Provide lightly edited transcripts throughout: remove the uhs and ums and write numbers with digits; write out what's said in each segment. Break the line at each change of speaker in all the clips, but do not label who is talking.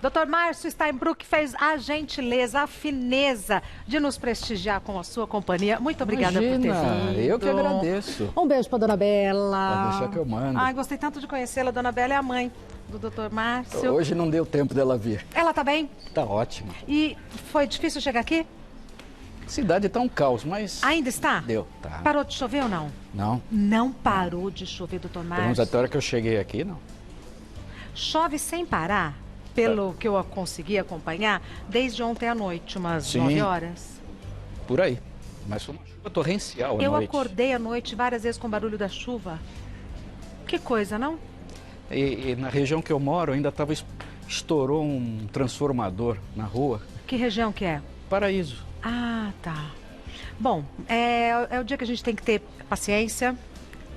Dr. Márcio Steinbruch fez a gentileza, a fineza de nos prestigiar com a sua companhia. Muito obrigada por ter vindo.
Eu que agradeço.
Um beijo para dona Bela.
Pode deixar que eu mando.
Ai, gostei tanto de conhecê-la. Dona Bela é a mãe do Dr. Márcio.
Hoje não deu tempo dela vir.
Ela tá bem?
Tá ótima.
E foi difícil chegar aqui?
A cidade tá um caos, mas...
Ainda está?
Deu, tá.
Parou de chover ou não?
Não.
Não parou de chover, Dr. Márcio?
Pelo menos até a hora que eu cheguei aqui, não.
Chove sem parar, pelo que eu consegui acompanhar, desde ontem à noite, umas 9 horas.
Por aí. Mas foi uma chuva torrencial à noite.
Eu acordei à noite várias vezes com o barulho da chuva. Que coisa, não?
E na região que eu moro ainda estourou um transformador na rua.
Que região que é?
Paraíso.
Ah, tá. Bom, é o dia que a gente tem que ter paciência,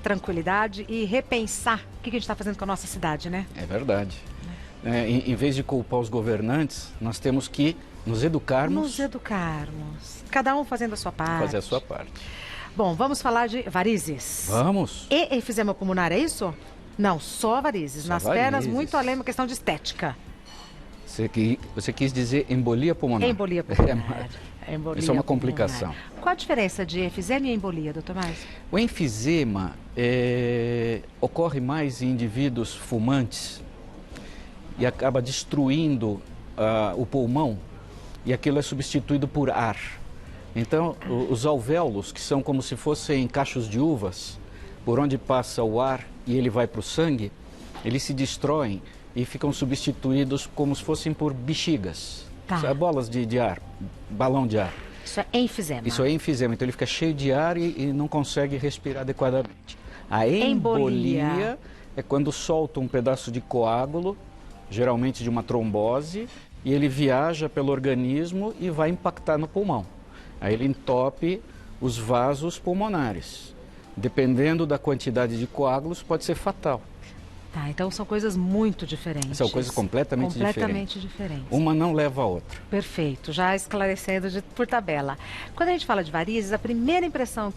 tranquilidade e repensar o que a gente está fazendo com a nossa cidade, né?
É verdade. Em vez de culpar os governantes, nós temos que nos educarmos.
Nos educarmos. Cada um fazendo a sua parte.
Fazer a sua parte.
Bom, vamos falar de varizes.
Vamos.
E enfisema pulmonar, é isso? Não, só varizes.
Só
nas
varizes.
pernas, muito além de uma questão de estética.
Você quis dizer embolia pulmonar.
Embolia pulmonar. Embolia
Isso é uma
pulmonar.
complicação.
Qual a diferença de enfisema e embolia, doutor Márcio?
O enfisema ocorre mais em indivíduos fumantes e acaba destruindo o pulmão e aquilo é substituído por ar. Então, os alvéolos, que são como se fossem cachos de uvas, por onde passa o ar e ele vai para o sangue, eles se destroem e ficam substituídos como se fossem por bexigas.
Tá.
Bolas de ar, balão de ar.
Isso é enfisema.
Isso é enfisema, então ele fica cheio de ar e não consegue respirar adequadamente. A embolia é quando solta um pedaço de coágulo, geralmente de uma trombose, e ele viaja pelo organismo e vai impactar no pulmão. Aí ele entope os vasos pulmonares. Dependendo da quantidade de coágulos, pode ser fatal.
Tá, então são coisas muito diferentes.
São coisas completamente
diferentes.
Uma não leva a outra.
Perfeito, já esclarecendo por tabela. Quando a gente fala de varizes, a primeira impressão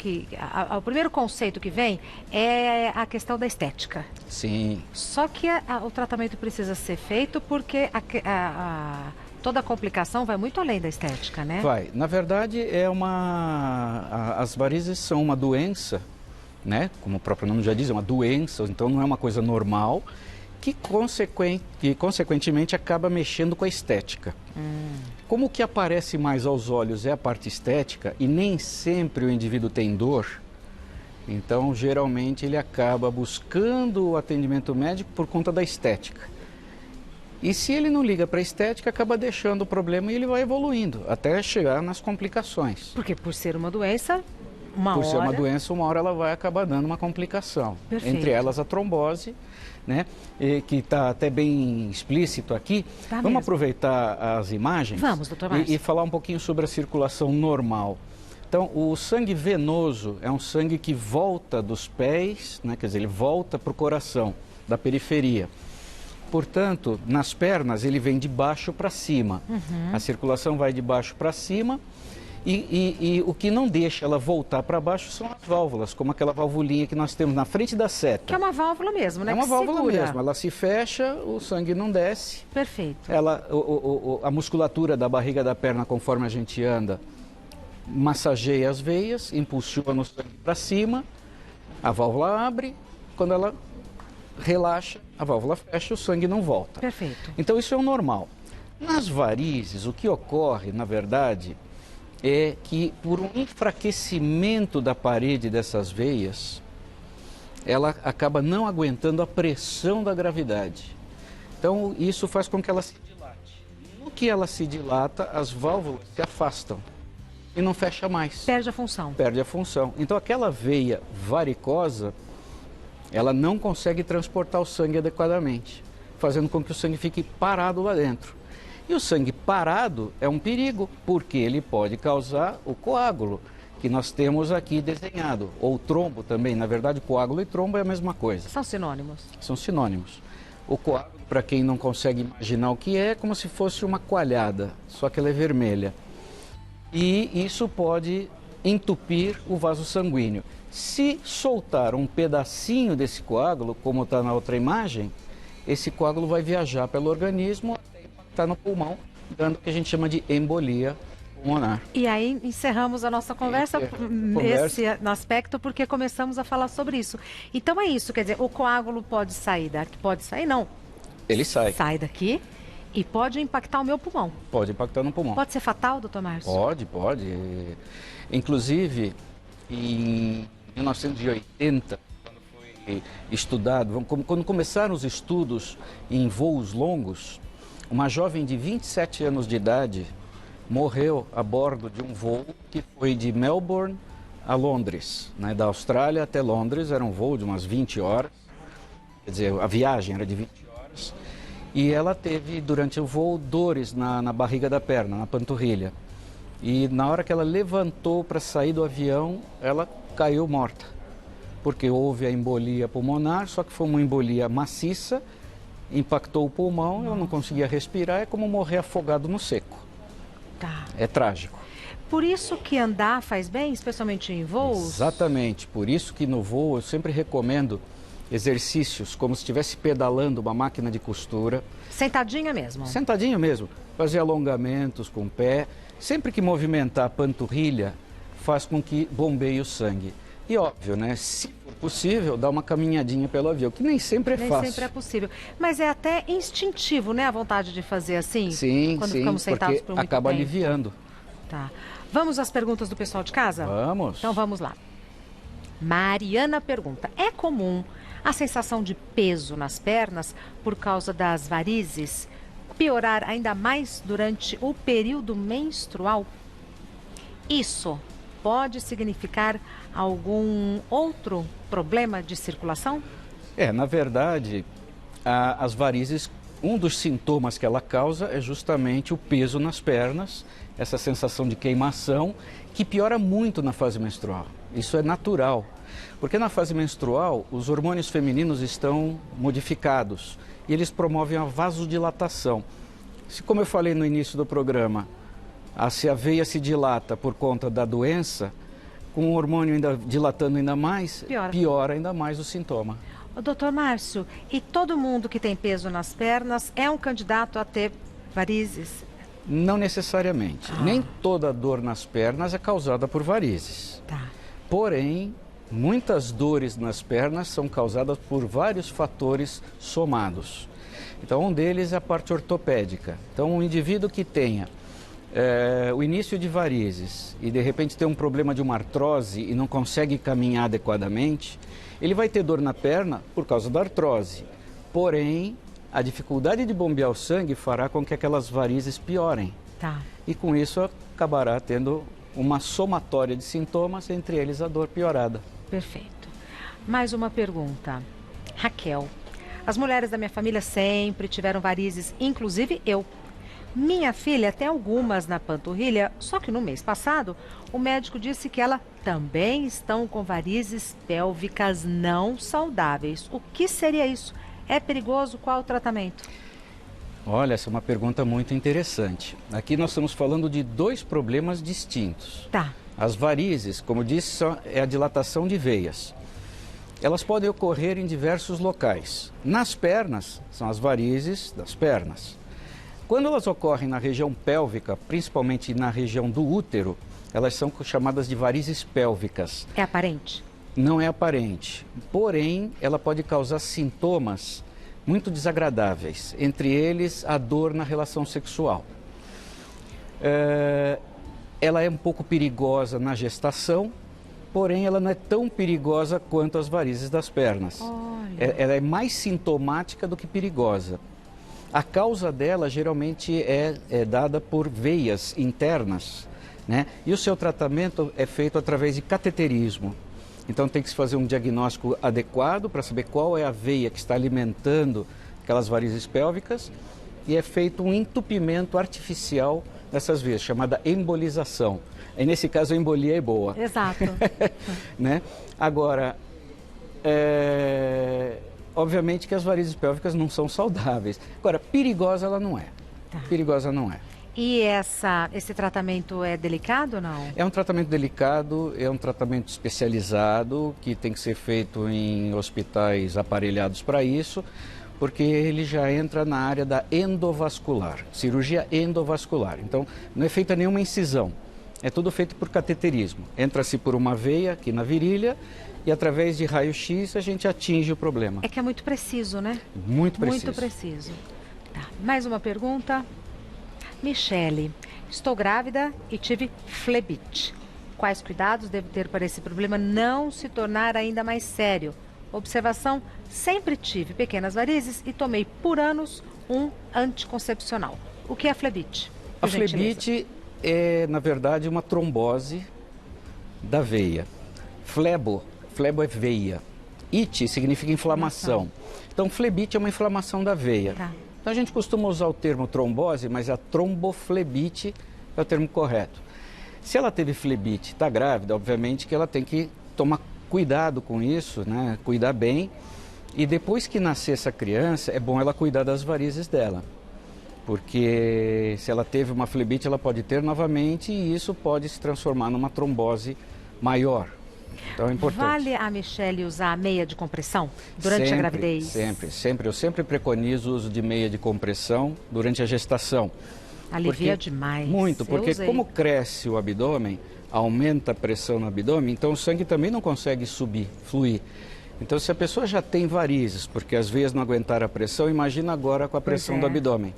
o primeiro conceito que vem é a questão da estética.
Sim.
Só que o tratamento precisa ser feito porque toda a complicação vai muito além da estética, né?
Vai. Na verdade, as varizes são uma doença, né? Como o próprio nome já diz, é uma doença, então não é uma coisa normal, que consequentemente acaba mexendo com a estética. Como o que aparece mais aos olhos é a parte estética e nem sempre o indivíduo tem dor, então geralmente ele acaba buscando o atendimento médico por conta da estética. E se ele não liga para a estética, acaba deixando o problema e ele vai evoluindo, até chegar nas complicações.
Porque por ser uma doença,
ser uma doença, uma hora ela vai acabar dando uma complicação.
Perfeito.
Entre elas a trombose, né? Que está até bem explícito aqui.
Tá
Vamos
mesmo.
aproveitar as imagens.
Vamos, doutor Márcio.
E falar um pouquinho sobre a circulação normal. Então, o sangue venoso é um sangue que volta dos pés, né? Quer dizer, ele volta para o coração, da periferia. Portanto, nas pernas ele vem de baixo para cima. A circulação vai de baixo para cima. E o que não deixa ela voltar para baixo são as válvulas, como aquela valvulinha que nós temos na frente da seta.
Que é uma válvula mesmo, né?
É uma
que
válvula
segura.
mesmo, ela se fecha, o sangue não desce.
Perfeito.
A musculatura da barriga da perna, conforme a gente anda, massageia as veias, impulsiona o sangue para cima, a válvula abre, quando ela relaxa, a válvula fecha, o sangue não volta.
Perfeito.
Então isso é o normal. Nas varizes, o que ocorre, na verdade, é que por um enfraquecimento da parede dessas veias, ela acaba não aguentando a pressão da gravidade. Então isso faz com que ela se dilate. No que ela se dilata, as válvulas se afastam e não fecha mais.
Perde a função.
Perde a função. Então aquela veia varicosa, ela não consegue transportar o sangue adequadamente, fazendo com que o sangue fique parado lá dentro. E o sangue parado é um perigo, porque ele pode causar o coágulo, que nós temos aqui desenhado, ou trombo também. Na verdade, coágulo e trombo é a mesma coisa.
São sinônimos.
São sinônimos. O coágulo, para quem não consegue imaginar o que é como se fosse uma coalhada, só que ela é vermelha. E isso pode entupir o vaso sanguíneo. Se soltar um pedacinho desse coágulo, como está na outra imagem, esse coágulo vai viajar pelo organismo até impactar está no pulmão, dando o que a gente chama de embolia pulmonar.
E aí encerramos a nossa conversa nesse aspecto, porque começamos a falar sobre isso. Então é isso, quer dizer, o coágulo pode sair daqui, pode sair não.
Ele sai.
Sai daqui e pode impactar o meu pulmão.
Pode impactar no pulmão.
Pode ser fatal, doutor Márcio?
Pode. Inclusive, em 1980, quando foi estudado, quando começaram os estudos em voos longos, uma jovem de 27 anos de idade morreu a bordo de um voo que foi de Melbourne a Londres, né, da Austrália até Londres. Era um voo de umas 20 horas, quer dizer, a viagem era de 20 horas. E ela teve, durante o voo, dores na barriga da perna, na panturrilha. E na hora que ela levantou para sair do avião, ela caiu morta. Porque houve a embolia pulmonar, só que foi uma embolia maciça, impactou o pulmão, ela não conseguia respirar, é como morrer afogado no seco.
Tá.
É trágico.
Por isso que andar faz bem, especialmente em voos?
Exatamente, por isso que no voo eu sempre recomendo exercícios como se estivesse pedalando uma máquina de costura.
Sentadinha mesmo?
Sentadinho mesmo, fazer alongamentos com o pé. Sempre que movimentar a panturrilha, faz com que bombeie o sangue. E óbvio, né? Se for possível, dá uma caminhadinha pelo avião, que nem sempre é fácil.
Nem sempre é possível. Mas é até instintivo, né? A vontade de fazer assim?
Sim,
quando
sim,
ficamos sentados
porque
por muito
acaba
tempo.
aliviando.
Tá. Vamos às perguntas do pessoal de casa?
Vamos.
Então vamos lá. Mariana pergunta: é comum a sensação de peso nas pernas por causa das varizes piorar ainda mais durante o período menstrual? Isso pode significar algum outro problema de circulação?
Na verdade, as varizes, um dos sintomas que ela causa é justamente o peso nas pernas, essa sensação de queimação, que piora muito na fase menstrual. Isso é natural, porque na fase menstrual os hormônios femininos estão modificados e eles promovem a vasodilatação. Se, como eu falei no início do programa, se a veia se dilata por conta da doença, com o hormônio ainda dilatando ainda mais, piora ainda mais o sintoma.
Doutor Márcio, e todo mundo que tem peso nas pernas é um candidato a ter varizes?
Não necessariamente. Nem toda dor nas pernas é causada por varizes.
Tá.
Porém, muitas dores nas pernas são causadas por vários fatores somados. Então, um deles é a parte ortopédica. Então, um indivíduo que tenha o início de varizes e de repente tem um problema de uma artrose e não consegue caminhar adequadamente, ele vai ter dor na perna por causa da artrose. Porém, a dificuldade de bombear o sangue fará com que aquelas varizes piorem.
Tá.
E com isso acabará tendo uma somatória de sintomas, entre eles a dor piorada.
Perfeito. Mais uma pergunta. Raquel: as mulheres da minha família sempre tiveram varizes, inclusive eu. Minha filha tem algumas na panturrilha, só que no mês passado o médico disse que ela também estão com varizes pélvicas não saudáveis. O que seria isso? É perigoso? Qual o tratamento?
Olha, essa é uma pergunta muito interessante. Aqui nós estamos falando de dois problemas distintos.
Tá.
As varizes, como disse, é a dilatação de veias. Elas podem ocorrer em diversos locais. Nas pernas, são as varizes das pernas. Quando elas ocorrem na região pélvica, principalmente na região do útero, elas são chamadas de varizes pélvicas.
É aparente?
Não é aparente, porém ela pode causar sintomas muito desagradáveis, entre eles a dor na relação sexual. Ela é um pouco perigosa na gestação, porém ela não é tão perigosa quanto as varizes das pernas. Ela é mais sintomática do que perigosa. A causa dela geralmente é dada por veias internas, né? E o seu tratamento é feito através de cateterismo. Então tem que se fazer um diagnóstico adequado para saber qual é a veia que está alimentando aquelas varizes pélvicas e é feito um entupimento artificial dessas veias, chamada embolização. E nesse caso a embolia é boa.
Exato.
Né? Agora, obviamente que as varizes pélvicas não são saudáveis. Agora, perigosa ela não é.
Tá.
Perigosa não é.
E esse tratamento é delicado ou não?
É um tratamento delicado, é um tratamento especializado que tem que ser feito em hospitais aparelhados para isso, porque ele já entra na área da endovascular, cirurgia endovascular. Então, não é feita nenhuma incisão, é tudo feito por cateterismo. Entra-se por uma veia aqui na virilha e através de raio-x a gente atinge o problema.
É que é muito preciso, né?
Muito preciso.
Muito preciso. Tá. Mais uma pergunta. Michele, estou grávida e tive flebite. Quais cuidados devo ter para esse problema não se tornar ainda mais sério? Observação, sempre tive pequenas varizes e tomei por anos um anticoncepcional. O que é a flebite?
A flebite é, na verdade, uma trombose da veia. Flebo é veia. Ite significa inflamação. Então, flebite é uma inflamação da veia.
Tá.
Então, a gente costuma usar o termo trombose, mas a tromboflebite é o termo correto. Se ela teve flebite, está grávida, obviamente que ela tem que tomar cuidado com isso, né? Cuidar bem. E depois que nascer essa criança, é bom ela cuidar das varizes dela. Porque se ela teve uma flebite, ela pode ter novamente e isso pode se transformar numa trombose maior. Então é importante.
Vale a Michele usar meia de compressão durante a gravidez?
Sempre. Eu sempre preconizo o uso de meia de compressão durante a gestação.
Alivia demais.
Muito, porque como cresce o abdômen, aumenta a pressão no abdômen, então o sangue também não consegue subir, fluir. Então se a pessoa já tem varizes, porque as veias não aguentaram a pressão, imagina agora com a pressão do abdômen.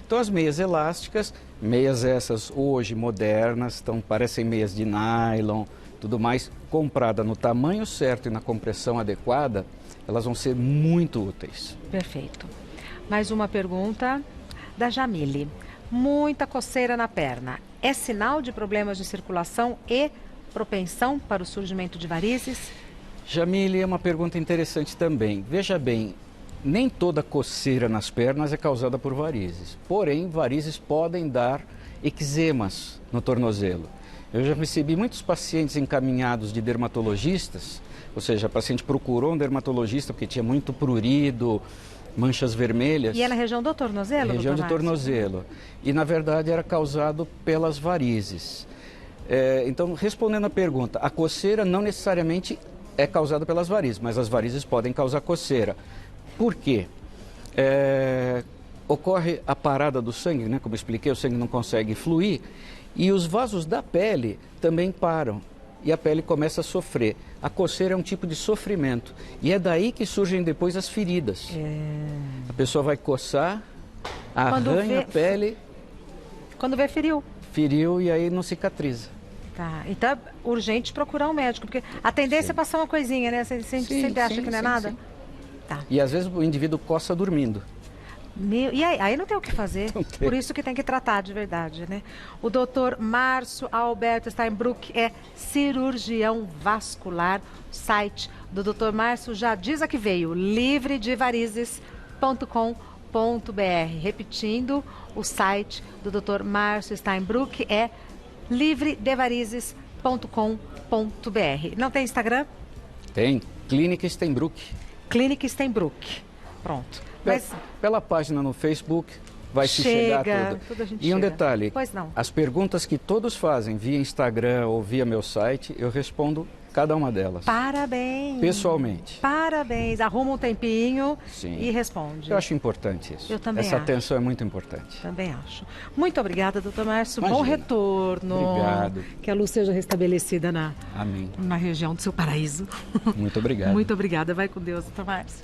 Então as meias elásticas, meias essas hoje modernas, então parecem meias de nylon, tudo mais, comprada no tamanho certo e na compressão adequada, elas vão ser muito úteis.
Perfeito. Mais uma pergunta da Jamile. Muita coceira na perna. É sinal de problemas de circulação e propensão para o surgimento de varizes?
Jamile, é uma pergunta interessante também. Veja bem, nem toda coceira nas pernas é causada por varizes. Porém, varizes podem dar eczemas no tornozelo. Eu já recebi muitos pacientes encaminhados de dermatologistas, ou seja, a paciente procurou um dermatologista porque tinha muito prurido, manchas vermelhas.
E é na região do tornozelo?
Região de tornozelo. E, na verdade, era causado pelas varizes. Então, respondendo à pergunta, a coceira não necessariamente é causada pelas varizes, mas as varizes podem causar coceira. Por quê? Ocorre a parada do sangue, né? Como eu expliquei, o sangue não consegue fluir e os vasos da pele também param. E a pele começa a sofrer. A coceira é um tipo de sofrimento. E é daí que surgem depois as feridas. A pessoa vai coçar, arranha a pele.
Quando vê, feriu.
Feriu e aí não cicatriza.
Tá. Então é urgente procurar um médico, porque a tendência é passar uma coisinha, né? Você sempre acha que não é nada?
Sim.
Tá.
E às vezes o indivíduo coça dormindo.
E aí não tem o que fazer, por isso que tem que tratar de verdade, né? O doutor Márcio Alberto Steinbruck é cirurgião vascular. O site do doutor Márcio já diz a que veio, livredevarizes.com.br. Repetindo, o site do doutor Márcio Steinbruck é livredevarizes.com.br. Não tem Instagram?
Tem, Clínica Steinbruck.
Clínica Steinbruck. Pronto. Mas
pela página no Facebook vai se chegar tudo. E um detalhe, as perguntas que todos fazem via Instagram ou via meu site, eu respondo cada uma delas.
Parabéns!
Pessoalmente.
Parabéns! Arruma um tempinho e responde.
Eu acho importante isso.
Eu também
Essa
acho.
atenção é muito importante.
Também acho. Muito obrigada, doutor Márcio.
Imagina.
Bom retorno.
Obrigado.
Que a luz seja restabelecida
Amém.
na região do seu paraíso.
Muito obrigado.
Muito obrigada. Vai com Deus, doutor Márcio.